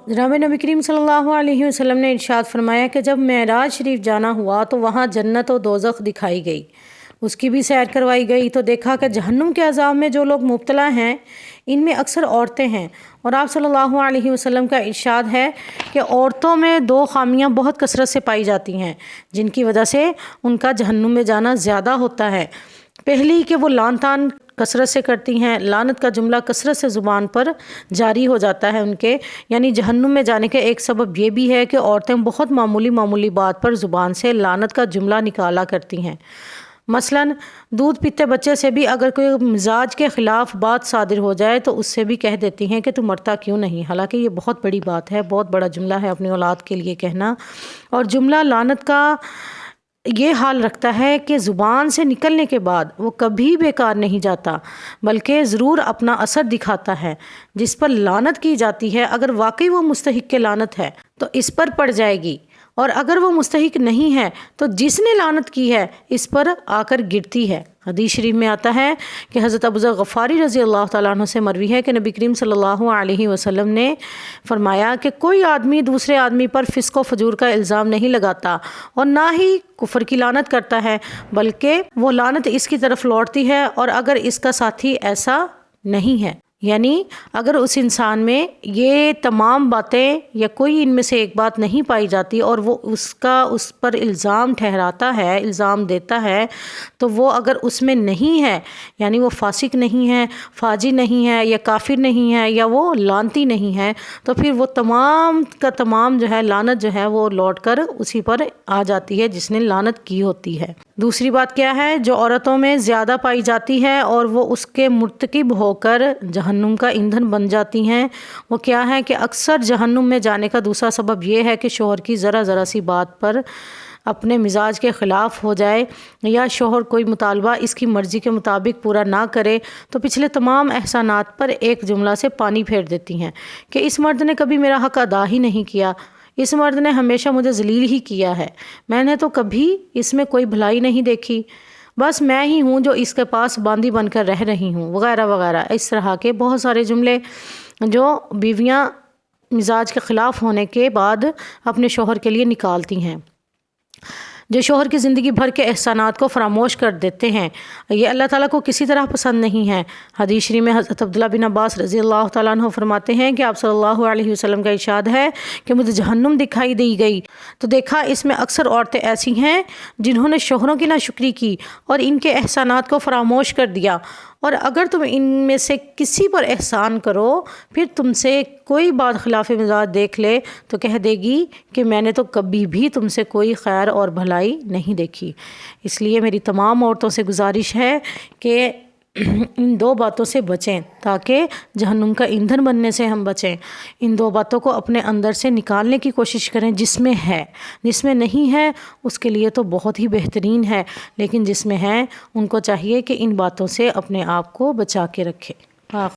जनाब नबी करीम सल्लल्लाहु अलैहि वसल्लम ने इरशाद फरमाया कि जब मेराज शरीफ जाना हुआ तो वहाँ जन्नत और दोज़ख दिखाई गई, उसकी भी सैर करवाई गई। तो देखा कि जहन्नुम के अज़ाब में जो लोग मुब्तला हैं इनमें अक्सर औरतें हैं। और आप सल्लल्लाहु अलैहि वसल्लम का इरशाद है कि औरतों में दो खामियां बहुत कसरत से पाई जाती हैं जिनकी वजह से उनका जहन्नुम में जाना ज़्यादा होता है। पहली कि वो लान तान कसरत से करती हैं, लानत का जुमला कसरत से ज़ुबान पर जारी हो जाता है उनके, यानी जहन्नुम में जाने के एक सबब ये भी है कि औरतें बहुत मामूली बात पर ज़ुबान से लानत का जुमला निकाला करती हैं। मसलन दूध पीते बच्चे से भी अगर कोई मिजाज के ख़िलाफ़ बात सादिर हो जाए तो उससे भी कह देती हैं कि तू मरता क्यों नहीं। हालांकि ये बहुत बड़ी बात है, बहुत बड़ा जुमला है अपनी औलाद के लिए कहना। और जुमला लानत का ये हाल रखता है कि ज़ुबान से निकलने के बाद वो कभी बेकार नहीं जाता, बल्कि ज़रूर अपना असर दिखाता है। जिस पर लानत की जाती है अगर वाकई वो मुस्तहिक के लानत है तो इस पर पड़ जाएगी, और अगर वो मुस्तहिक नहीं है तो जिसने लानत की है इस पर आकर गिरती है। हदीस शरीफ में आता है कि हज़रत अबू ज़र ग़फ़ारी रज़ी अल्लाह तआला अन्हु से मरवी है कि नबी करीम सल्लल्लाहु अलैहि वसल्लम ने फरमाया कि कोई आदमी दूसरे आदमी पर फ़िस्क़ व फ़ुजूर का इल्ज़ाम नहीं लगाता और ना ही कुफ़र की लानत करता है, बल्कि वो लानत इसकी तरफ लौटती है और अगर इसका साथी ऐसा नहीं है, यानी अगर उस इंसान में ये तमाम बातें या कोई इनमें से एक बात नहीं पाई जाती और वो उस पर इल्ज़ाम ठहराता है, इल्ज़ाम देता है, तो वो अगर उसमें नहीं है, यानी वो फासिक नहीं है, फाजिर नहीं है या काफिर नहीं है या वो लानती नहीं है, तो फिर वो तमाम का तमाम जो है लानत जो है वो लौट कर उसी पर आ जाती है जिसने लानत की होती है। दूसरी बात क्या है जो औरतों में ज़्यादा पाई जाती है और वो उसके मुर्तकिब होकर जहन्नुम का ईंधन बन जाती हैं, वो क्या है कि अक्सर जहन्नुम में जाने का दूसरा सबब ये है कि शोहर की ज़रा सी बात पर अपने मिजाज के ख़िलाफ़ हो जाए या शोहर कोई मुतालबा इसकी मर्ज़ी के मुताबिक पूरा ना करे तो पिछले तमाम एहसानात पर एक जुमला से पानी फेर देती हैं कि इस मर्द ने कभी मेरा हक़ अदा ही नहीं किया, इस मर्द ने हमेशा मुझे ज़लील ही किया है, मैंने तो कभी इसमें कोई भलाई नहीं देखी, बस मैं ही हूँ जो इसके पास बांदी बनकर रह रही हूँ, वगैरह वगैरह। इस तरह के बहुत सारे जुमले जो बीवियाँ मिजाज के ख़िलाफ़ होने के बाद अपने शोहर के लिए निकालती हैं, जो शोहर की ज़िंदगी भर के एहसानात को फरामोश कर देते हैं। ये अल्लाह ताला को किसी तरह पसंद नहीं है। हदीस शरीफ में हज़रत अब्दुल्लाह बिन अब्बास रज़ी अल्लाह तआला अन्हु फरमाते हैं कि आप सल्लल्लाहु अलैहि वसल्लम का इरशाद है कि मुझे जहन्नुम दिखाई दी गई तो देखा इसमें अक्सर औरतें ऐसी हैं जिन्होंने शोहरों की नाशुक्री की और इनके एहसानात को फरामोश कर दिया, और अगर तुम इनमें से किसी पर एहसान करो फिर तुमसे कोई बात खिलाफ मिजाज देख ले तो कह देगी कि मैंने तो कभी भी तुमसे कोई खैर और भलाई नहीं देखी। इसलिए मेरी तमाम औरतों से गुजारिश है कि इन दो बातों से बचें ताकि जहन्नुम का ईंधन बनने से हम बचें। इन दो बातों को अपने अंदर से निकालने की कोशिश करें, जिसमें है, जिसमें नहीं है उसके लिए तो बहुत ही बेहतरीन है, लेकिन जिसमें है उनको चाहिए कि इन बातों से अपने आप को बचा के रखें।